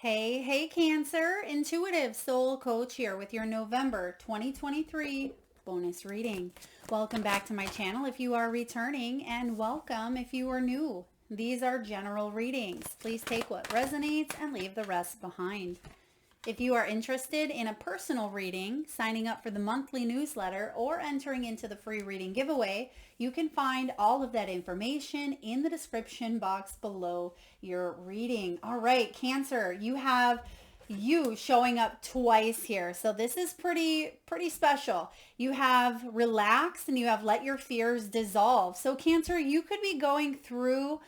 Hey, Cancer, intuitive soul coach here with your November 2023 bonus reading. Welcome back to my channel if you are returning, and welcome if you are new. These are general readings. Please take what resonates and leave the rest behind. If you are interested in a personal reading, signing up for the monthly newsletter, or entering into the free reading giveaway, you can find all of that information in the description box below your reading. All right, Cancer, you have you showing up twice here. So this is pretty special. You have relaxed and you have let your fears dissolve. So Cancer, you could be going through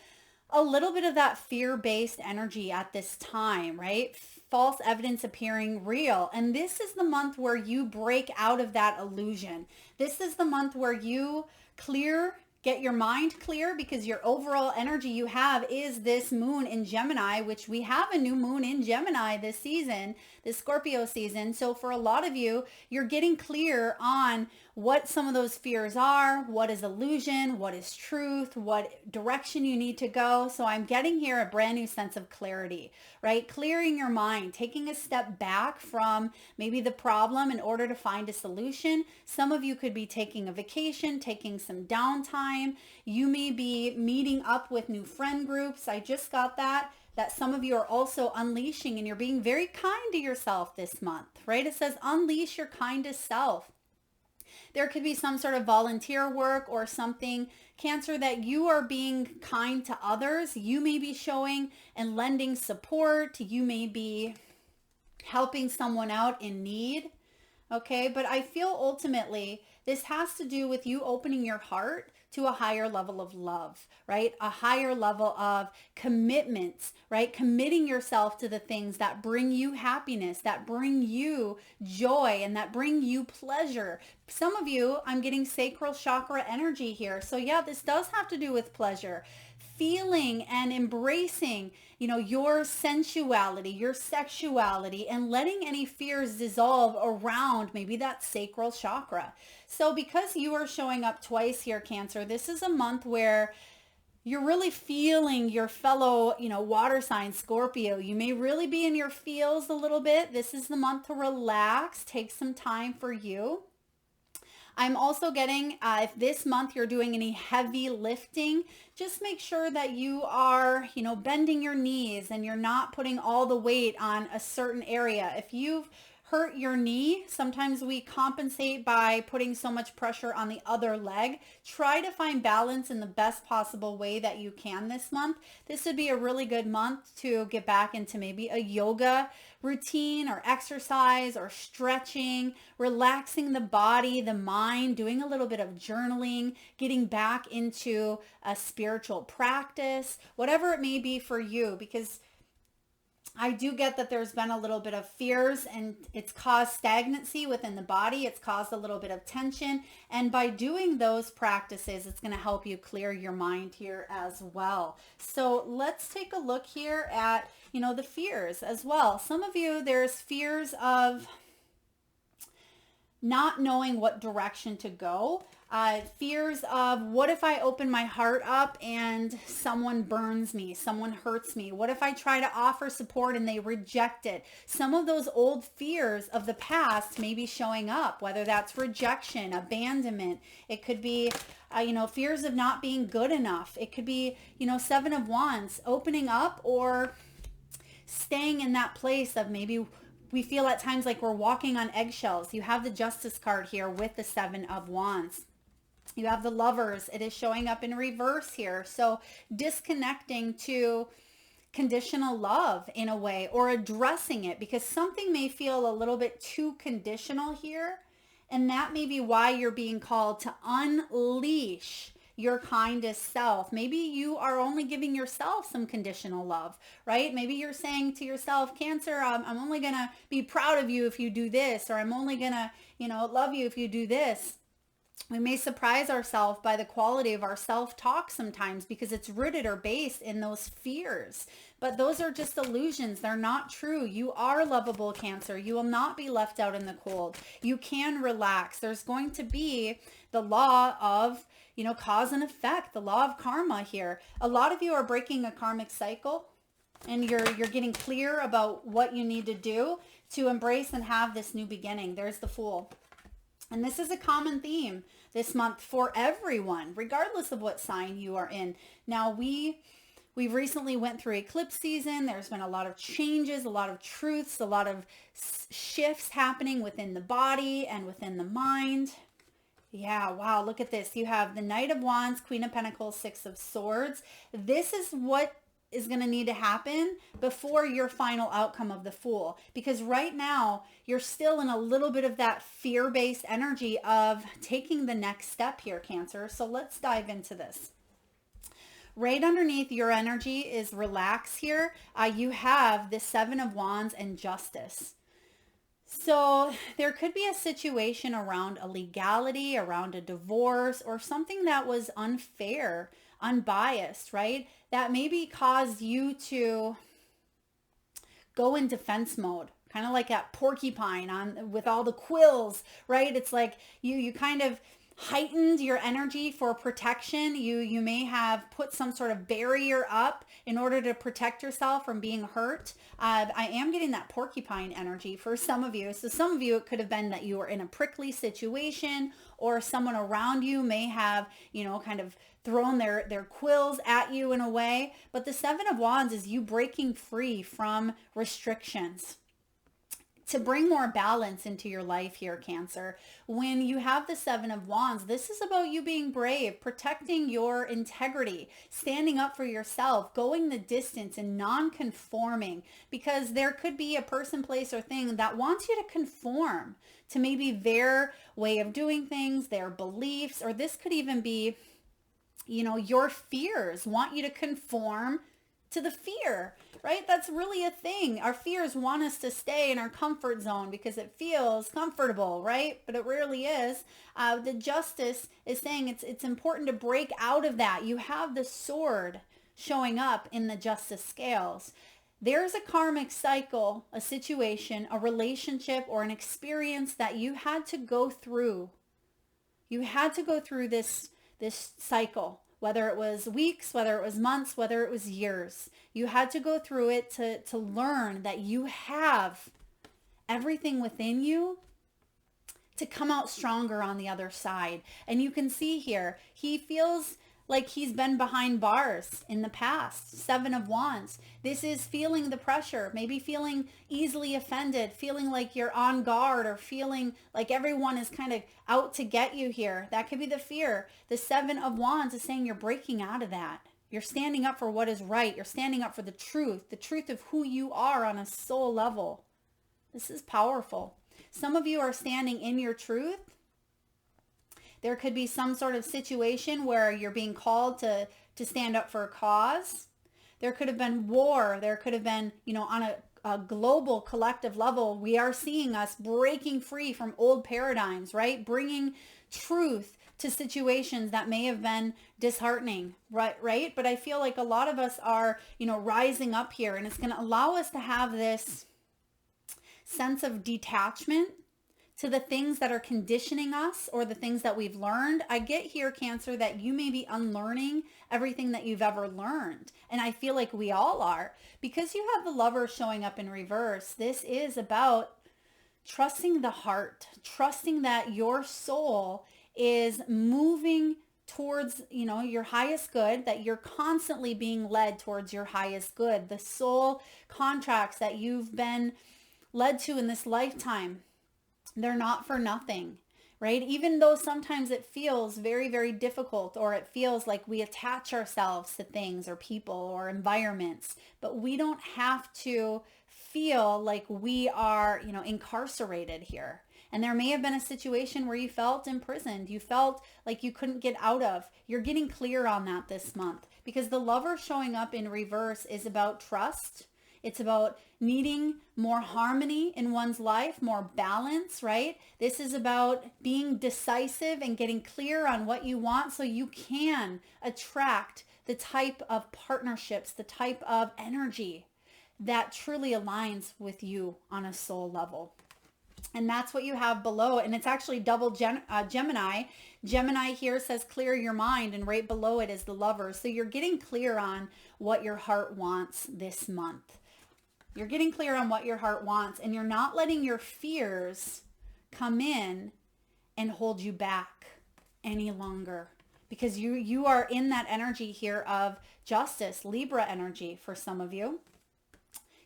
a little bit of that fear-based energy at this time, right? False evidence appearing real. And this is the month where you break out of that illusion. This is the month where you get your mind clear, because your overall energy you have is this moon in Gemini, which we have a new moon in Gemini this season, this Scorpio season. So for a lot of you, you're getting clear on what some of those fears are, what is illusion, what is truth, what direction you need to go. So I'm getting here a brand new sense of clarity, right? Clearing your mind, taking a step back from maybe the problem in order to find a solution. Some of you could be taking a vacation, taking some downtime. You may be meeting up with new friend groups. I just got that some of you are also unleashing, and you're being very kind to yourself this month, right? It says unleash your kindest self. There could be some sort of volunteer work or something, Cancer, that you are being kind to others. You may be showing and lending support. You may be helping someone out in need. Okay, but I feel ultimately this has to do with you opening your heart to a higher level of love, right? A higher level of commitments, right? Committing yourself to the things that bring you happiness, that bring you joy, and that bring you pleasure. Some of you, I'm getting sacral chakra energy here. So yeah, this does have to do with pleasure. Feeling and embracing, your sensuality, your sexuality, and letting any fears dissolve around maybe that sacral chakra. So because you are showing up twice here, Cancer, this is a month where you're really feeling your fellow, water sign Scorpio. You may really be in your feels a little bit. This is the month to relax, take some time for you. I'm also getting, if this month you're doing any heavy lifting, just make sure that you are, bending your knees and you're not putting all the weight on a certain area. If you've hurt your knee, sometimes we compensate by putting so much pressure on the other leg. Try to find balance in the best possible way that you can this month. This would be a really good month to get back into maybe a yoga routine or exercise or stretching, relaxing the body, the mind, doing a little bit of journaling, getting back into a spiritual practice, whatever it may be for you, because I do get that there's been a little bit of fears and it's caused stagnancy within the body. It's caused a little bit of tension. And by doing those practices, it's going to help you clear your mind here as well. So let's take a look here at, the fears as well. Some of you, there's fears of not knowing what direction to go. Fears of, what if I open my heart up and someone burns me, someone hurts me? What if I try to offer support and they reject it? Some of those old fears of the past may be showing up, whether that's rejection, abandonment. It could be, fears of not being good enough. It could be, Seven of Wands, opening up or staying in that place of maybe we feel at times like we're walking on eggshells. You have the Justice card here with the Seven of Wands. You have the Lovers. It is showing up in reverse here. So disconnecting to conditional love in a way, or addressing it, because something may feel a little bit too conditional here. And that may be why you're being called to unleash your kindest self. Maybe you are only giving yourself some conditional love, right? Maybe you're saying to yourself, Cancer, I'm only going to be proud of you if you do this, or I'm only going to, love you if you do this. We may surprise ourselves by the quality of our self-talk sometimes because it's rooted or based in those fears. But those are just illusions. They're not true. You are lovable, Cancer. You will not be left out in the cold. You can relax. There's going to be the law of, cause and effect, the law of karma here. A lot of you are breaking a karmic cycle. and you're getting clear about what you need to do to embrace and have this new beginning. There's the Fool. And this is a common theme this month for everyone, regardless of what sign you are in. Now, we've recently went through eclipse season. There's been a lot of changes, a lot of truths, a lot of shifts happening within the body and within the mind. Yeah, wow, look at this. You have the Knight of Wands, Queen of Pentacles, Six of Swords. This is what is going to need to happen before your final outcome of the Fool. Because right now, you're still in a little bit of that fear-based energy of taking the next step here, Cancer. So let's dive into this. Right underneath your energy is relax here. You have the Seven of Wands and Justice. So there could be a situation around a legality, around a divorce, or something that was unfair, unbiased, right? That maybe caused you to go in defense mode, kind of like that porcupine on with all the quills, right? It's like you kind of heightened your energy for protection. You may have put some sort of barrier up in order to protect yourself from being hurt. I am getting that porcupine energy for some of you. So some of you, it could have been that you were in a prickly situation, or someone around you may have, kind of thrown their quills at you in a way. But the Seven of Wands is you breaking free from restrictions to bring more balance into your life here, Cancer. When you have the Seven of Wands, this is about you being brave, protecting your integrity, standing up for yourself, going the distance and non-conforming, because there could be a person, place, or thing that wants you to conform to maybe their way of doing things, their beliefs, or this could even be, your fears want you to conform to the fear, right? That's really a thing. Our fears want us to stay in our comfort zone because it feels comfortable, right? But it rarely is. The Justice is saying it's important to break out of that. You have the Sword showing up in the Justice scales. There's a karmic cycle, a situation, a relationship, or an experience that you had to go through. You had to go through this cycle. Whether it was weeks, whether it was months, whether it was years. You had to go through it to learn that you have everything within you to come out stronger on the other side. And you can see here, he feels like he's been behind bars in the past. Seven of Wands. This is feeling the pressure, maybe feeling easily offended, feeling like you're on guard, or feeling like everyone is kind of out to get you here. That could be the fear. The Seven of Wands is saying you're breaking out of that. You're standing up for what is right. You're standing up for the truth of who you are on a soul level. This is powerful. Some of you are standing in your truth. There could be some sort of situation where you're being called to stand up for a cause. There could have been war. There could have been, on a global collective level, we are seeing us breaking free from old paradigms, right? Bringing truth to situations that may have been disheartening, right? But I feel like a lot of us are, rising up here, and it's going to allow us to have this sense of detachment to the things that are conditioning us or the things that we've learned. I get here, Cancer, that you may be unlearning everything that you've ever learned. And I feel like we all are. Because you have the Lover showing up in reverse, this is about trusting the heart, trusting that your soul is moving towards, your highest good, that you're constantly being led towards your highest good. The soul contracts that you've been led to in this lifetime, they're not for nothing, right? Even though sometimes it feels very, very difficult, or it feels like we attach ourselves to things or people or environments, but we don't have to feel like we are, incarcerated here. And there may have been a situation where you felt imprisoned. You felt like you couldn't get out of. You're getting clear on that this month, because the Lover showing up in reverse is about trust. It's about needing more harmony in one's life, more balance, right? This is about being decisive and getting clear on what you want so you can attract the type of partnerships, the type of energy that truly aligns with you on a soul level. And that's what you have below. And it's actually double Gemini. Gemini here says clear your mind, and right below it is the Lover. So you're getting clear on what your heart wants this month. You're getting clear on what your heart wants, and you're not letting your fears come in and hold you back any longer, because you are in that energy here of justice, Libra energy for some of you.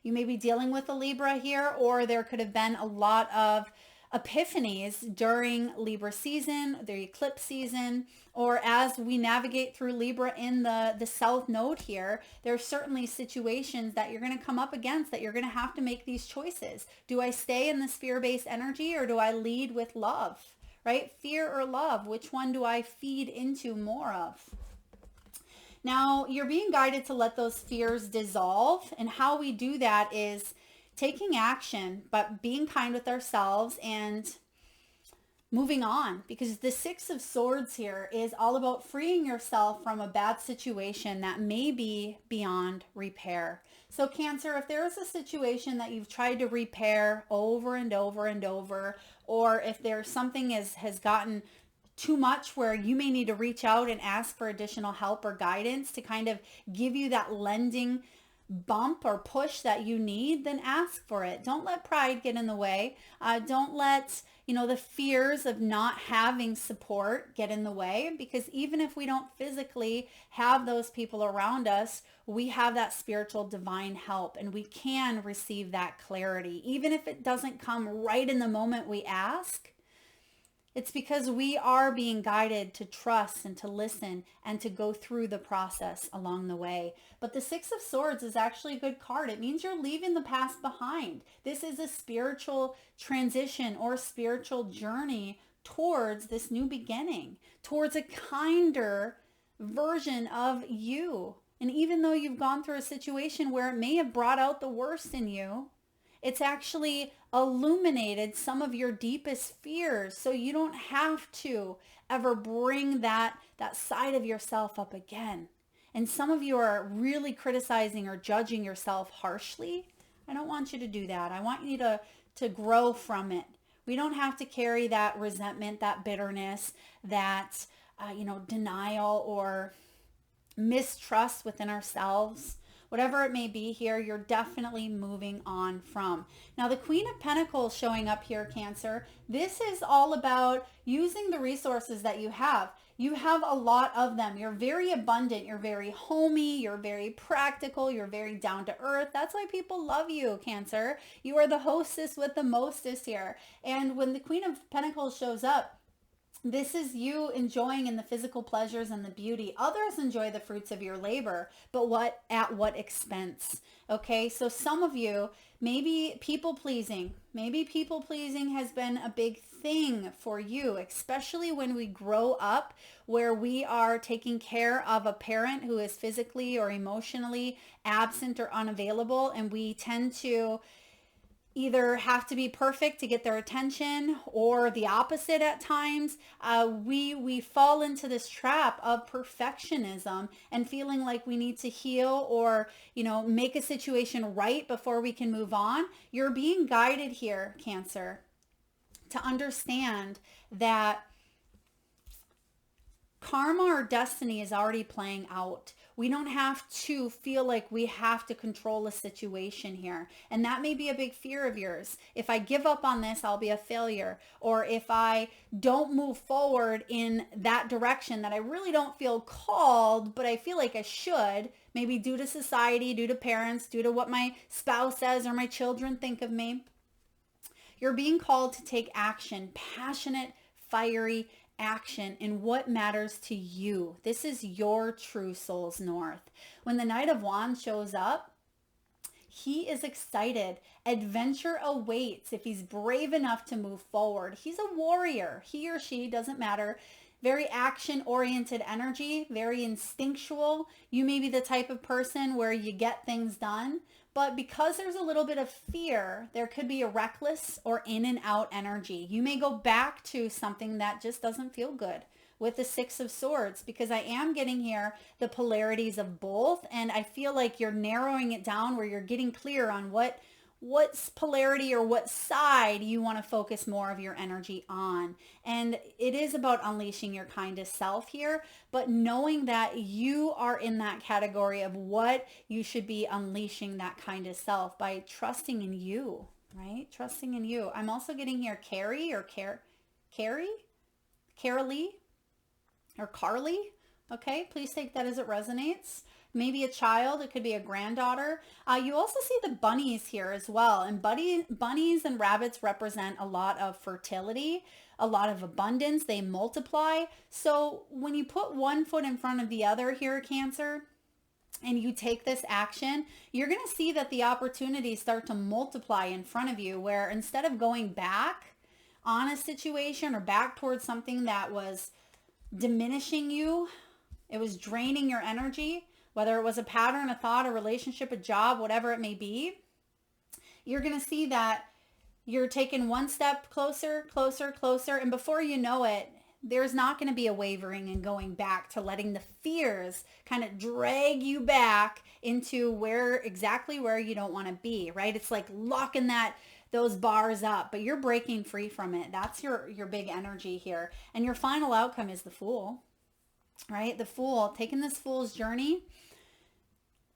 You may be dealing with a Libra here, or there could have been a lot of epiphanies during Libra season, the eclipse season, or as we navigate through Libra in the South Node here, there are certainly situations that you're going to come up against that you're going to have to make these choices. Do I stay in the fear-based energy, or do I lead with love, right? Fear or love, which one do I feed into more of? Now, you're being guided to let those fears dissolve. And how we do that is taking action, but being kind with ourselves and moving on. Because the Six of Swords here is all about freeing yourself from a bad situation that may be beyond repair. So Cancer, if there is a situation that you've tried to repair over and over and over, or if there's something has gotten too much where you may need to reach out and ask for additional help or guidance to kind of give you that lending bump or push that you need, then ask for it. Don't let pride get in the way. Don't let, the fears of not having support get in the way, because even if we don't physically have those people around us, we have that spiritual divine help, and we can receive that clarity. Even if it doesn't come right in the moment we ask, it's because we are being guided to trust and to listen and to go through the process along the way. But the Six of Swords is actually a good card. It means you're leaving the past behind. This is a spiritual transition or spiritual journey towards this new beginning, towards a kinder version of you. And even though you've gone through a situation where it may have brought out the worst in you, it's actually illuminated some of your deepest fears, so you don't have to ever bring that side of yourself up again. And some of you are really criticizing or judging yourself harshly. I don't want you to do that. I want you to grow from it. We don't have to carry that resentment, that bitterness, that denial or mistrust within ourselves. Whatever it may be here, you're definitely moving on from. Now, the Queen of Pentacles showing up here, Cancer, this is all about using the resources that you have. You have a lot of them. You're very abundant. You're very homey. You're very practical. You're very down to earth. That's why people love you, Cancer. You are the hostess with the mostest here. And when the Queen of Pentacles shows up, this is you enjoying in the physical pleasures and the beauty. Others enjoy the fruits of your labor, but at what expense? Okay, so some of you, maybe people pleasing. Maybe people pleasing has been a big thing for you, especially when we grow up where we are taking care of a parent who is physically or emotionally absent or unavailable, and we tend to either have to be perfect to get their attention, or the opposite at times. We fall into this trap of perfectionism and feeling like we need to heal or, make a situation right before we can move on. You're being guided here, Cancer, to understand that karma or destiny is already playing out. We don't have to feel like we have to control a situation here. And that may be a big fear of yours. If I give up on this, I'll be a failure. Or if I don't move forward in that direction that I really don't feel called, but I feel like I should, maybe due to society, due to parents, due to what my spouse says or my children think of me. You're being called to take action, passionate, fiery action in what matters to you. This is your true soul's north. When the Knight of Wands shows up, he is excited. Adventure awaits if he's brave enough to move forward. He's a warrior. He or she, doesn't matter. Very action-oriented energy, very instinctual. You may be the type of person where you get things done, but because there's a little bit of fear, there could be a reckless or in and out energy. You may go back to something that just doesn't feel good with the Six of Swords, because I am getting here the polarities of both, and I feel like you're narrowing it down where you're getting clear on what what polarity or what side you want to focus more of your energy on. And it is about unleashing your kindest self here, but knowing that you are in that category of what you should be unleashing that kindest self by trusting in you, right? Trusting in you. I'm also getting here Carrie or Carrie, Carolee or Carly. Okay, please take that as it resonates. Maybe a child, it could be a granddaughter. You also see the bunnies here as well. And bunnies and rabbits represent a lot of fertility, a lot of abundance. They multiply. So when you put one foot in front of the other here, Cancer, and you take this action, you're going to see that the opportunities start to multiply in front of you, where instead of going back on a situation or back towards something that was diminishing you, it was draining your energy, whether it was a pattern, a thought, a relationship, a job, whatever it may be, you're going to see that you're taking one step closer, closer, closer. And before you know it, there's not going to be a wavering and going back to letting the fears kind of drag you back into exactly where you don't want to be, right? It's like locking those bars up, but you're breaking free from it. That's your big energy here. And your final outcome is the Fool, right? The Fool, taking this Fool's journey.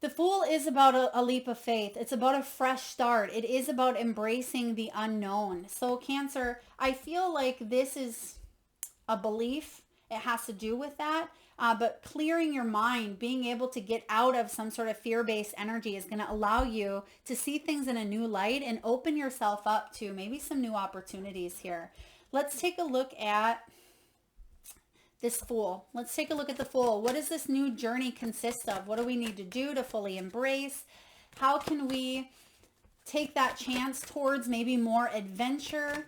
The Fool is about a leap of faith. It's about a fresh start. It is about embracing the unknown. So Cancer, I feel like this is a belief. It has to do with that. But clearing your mind, being able to get out of some sort of fear-based energy is going to allow you to see things in a new light and open yourself up to maybe some new opportunities here. Let's take a look at this Fool. Let's take a look at the Fool. What does this new journey consist of? What do we need to do to fully embrace? How can we take that chance towards maybe more adventure?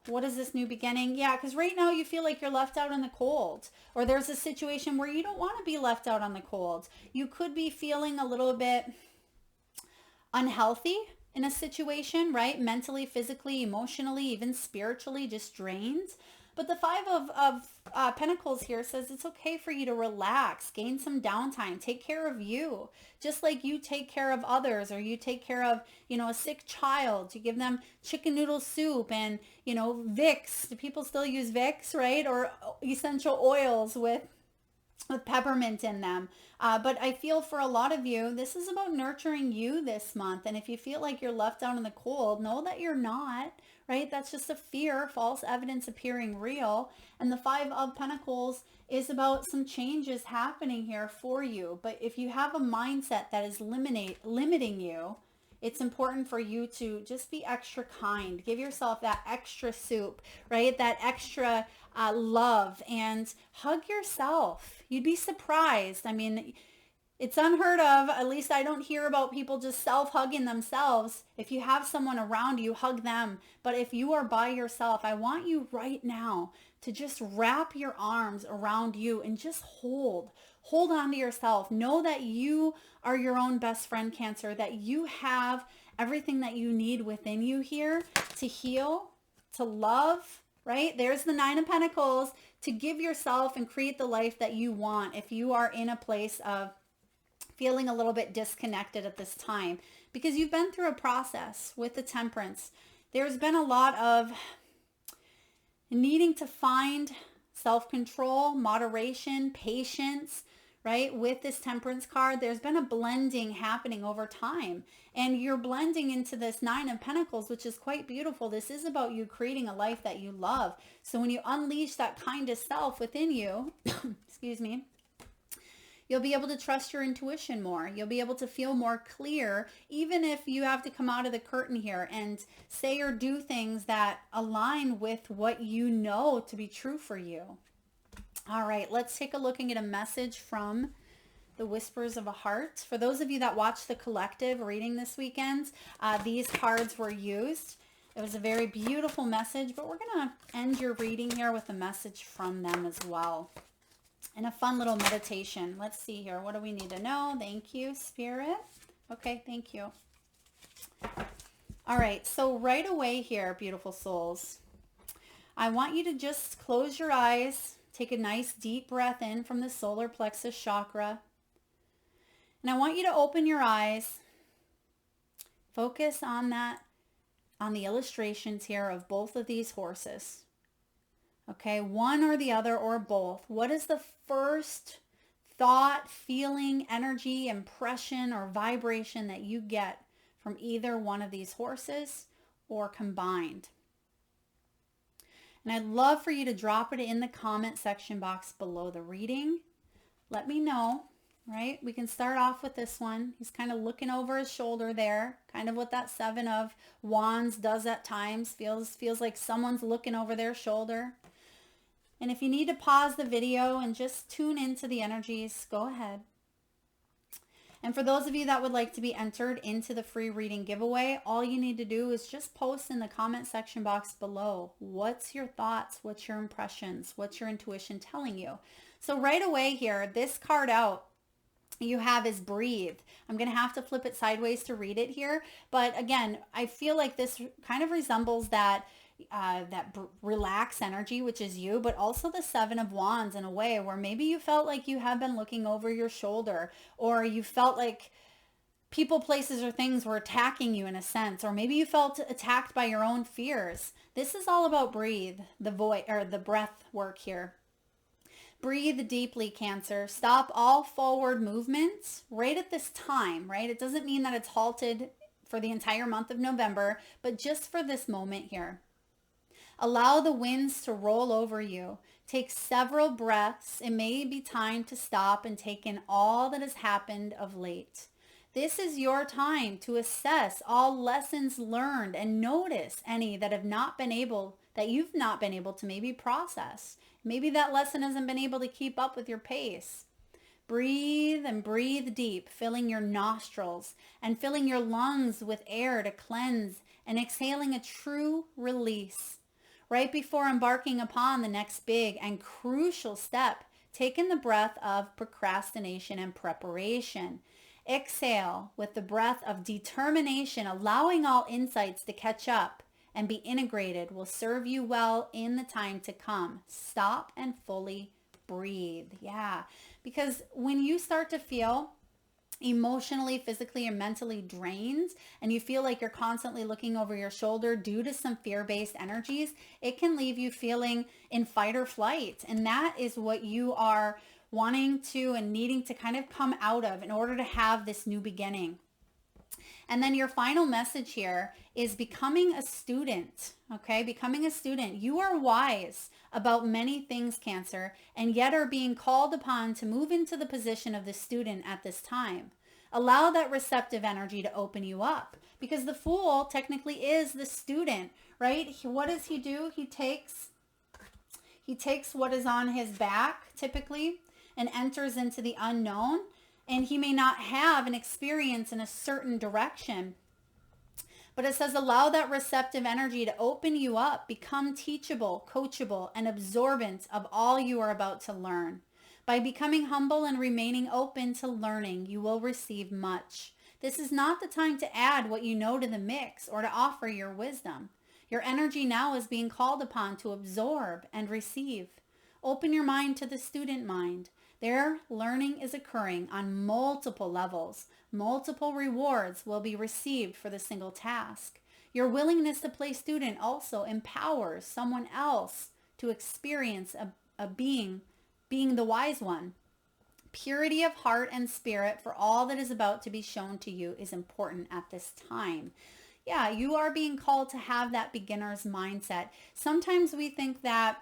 What is this new beginning? Yeah, because right now you feel like you're left out in the cold, or there's a situation where you don't want to be left out on the cold. You could be feeling a little bit unhealthy in a situation, right? Mentally, physically, emotionally, even spiritually, just drained. But the Five of Pentacles here says it's okay for you to relax, gain some downtime, take care of you, just like you take care of others, or you take care of, a sick child. You give them chicken noodle soup and, Vicks. Do people still use Vicks, right? Or essential oils with peppermint in them. But I feel for a lot of you, this is about nurturing you this month. And if you feel like you're left out in the cold, know that you're not, right? That's just a fear, false evidence appearing real. And the Five of Pentacles is about some changes happening here for you. But if you have a mindset that is limiting you, it's important for you to just be extra kind. Give yourself that extra soup, right? That extra love, and hug yourself. You'd be surprised. I mean, it's unheard of. At least I don't hear about people just self-hugging themselves. If you have someone around you, hug them. But if you are by yourself, I want you right now to just wrap your arms around you and just hold on to yourself. Know that you are your own best friend, Cancer, that you have everything that you need within you here to heal, to love, right? There's the Nine of Pentacles, to give yourself and create the life that you want if you are in a place of feeling a little bit disconnected at this time, because you've been through a process with the Temperance. There's been a lot of needing to find self-control, moderation, patience, right? With this Temperance card, there's been a blending happening over time, and you're blending into this Nine of Pentacles, which is quite beautiful. This is about you creating a life that you love. So when you unleash that kindest self within you, excuse me, you'll be able to trust your intuition more. You'll be able to feel more clear, even if you have to come out of the curtain here and say or do things that align with what you know to be true for you. All right, let's take a look and get a message from the Whispers of a Heart. For those of you that watched the collective reading this weekend, these cards were used. It was a very beautiful message, but we're going to end your reading here with a message from them as well. And a fun little meditation. Let's see here. What do we need to know? Thank you, Spirit. Okay, thank you. All right, so right away here, beautiful souls, I want you to just close your eyes. Take a nice deep breath in from the solar plexus chakra. And I want you to open your eyes Focus on that, on the illustrations here of both of these horses. Okay, one or the other or both. What is the first thought, feeling, energy, impression, or vibration that you get from either one of these horses or combined? And I'd love for you to drop it in the comment section box below the reading. Let me know, right? We can start off with this one. He's kind of looking over his shoulder there, kind of what that Seven of Wands does at times. Feels like someone's looking over their shoulder. And if you need to pause the video and just tune into the energies, go ahead. And for those of you that would like to be entered into the free reading giveaway, all you need to do is just post in the comment section box below. What's your thoughts? What's your impressions? What's your intuition telling you? So right away here, this card out you have is breathe. I'm going to have to flip it sideways to read it here. But again, I feel like this kind of resembles that relaxed energy, which is you, but also the Seven of Wands in a way where maybe you felt like you have been looking over your shoulder, or you felt like people, places, or things were attacking you in a sense, or maybe you felt attacked by your own fears. This is all about breathe, the voice or the breath work here. Breathe deeply, Cancer. Stop all forward movements right at this time, right? It doesn't mean that it's halted for the entire month of November, but just for this moment here. Allow the winds to roll over you. Take several breaths. It may be time to stop and take in all that has happened of late. This is your time to assess all lessons learned and notice any that you've not been able to maybe process. Maybe that lesson hasn't been able to keep up with your pace. Breathe and breathe deep, filling your nostrils and filling your lungs with air to cleanse and exhaling a true release. Right before embarking upon the next big and crucial step, take in the breath of procrastination and preparation. Exhale with the breath of determination, allowing all insights to catch up and be integrated will serve you well in the time to come. Stop and fully breathe. Yeah, because when you start to feel emotionally, physically, and mentally drained, and you feel like you're constantly looking over your shoulder due to some fear-based energies, it can leave you feeling in fight or flight. And that is what you are wanting to and needing to kind of come out of in order to have this new beginning. And then your final message here is becoming a student, okay? Becoming a student. You are wise about many things, Cancer, and yet are being called upon to move into the position of the student at this time. Allow that receptive energy to open you up, because the Fool technically is the student, right? What does he do? He takes what is on his back typically and enters into the unknown. And he may not have an experience in a certain direction. But it says allow that receptive energy to open you up, become teachable, coachable, and absorbent of all you are about to learn. By becoming humble and remaining open to learning, you will receive much. This is not the time to add what you know to the mix or to offer your wisdom. Your energy now is being called upon to absorb and receive. Open your mind to the student mind. Their learning is occurring on multiple levels. Multiple rewards will be received for the single task. Your willingness to play student also empowers someone else to experience a being the wise one. Purity of heart and spirit for all that is about to be shown to you is important at this time. Yeah, you are being called to have that beginner's mindset. Sometimes we think that,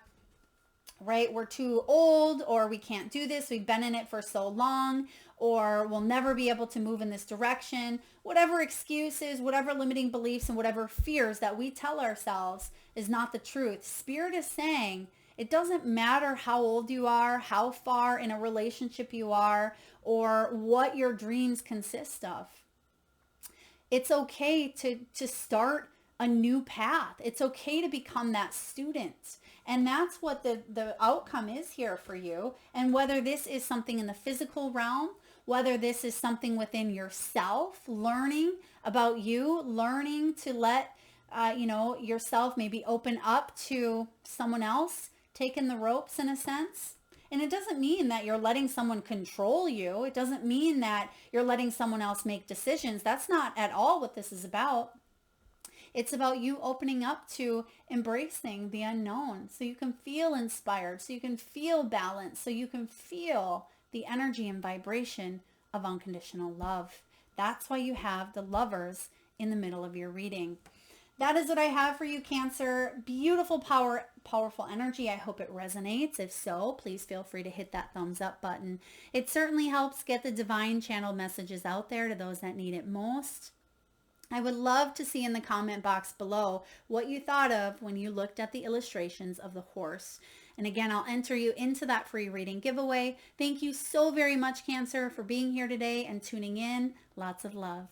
right, we're too old, or we can't do this, we've been in it for so long, or we'll never be able to move in this direction. Whatever excuses, whatever limiting beliefs, and whatever fears that we tell ourselves is not the truth. Spirit is saying it doesn't matter how old you are, how far in a relationship you are, or what your dreams consist of. It's okay to start a new path. It's okay to become that student. And that's what the outcome is here for you. And whether this is something in the physical realm, whether this is something within yourself, learning about you, learning to let yourself maybe open up to someone else, taking the ropes in a sense. And it doesn't mean that you're letting someone control you. It doesn't mean that you're letting someone else make decisions. That's not at all what this is about. It's about you opening up to embracing the unknown so you can feel inspired, so you can feel balanced, so you can feel the energy and vibration of unconditional love. That's why you have the Lovers in the middle of your reading. That is what I have for you, Cancer. Beautiful, powerful energy. I hope it resonates. If so, please feel free to hit that thumbs up button. It certainly helps get the divine channel messages out there to those that need it most. I would love to see in the comment box below what you thought of when you looked at the illustrations of the horse. And again, I'll enter you into that free reading giveaway. Thank you so very much, Cancer, for being here today and tuning in. Lots of love.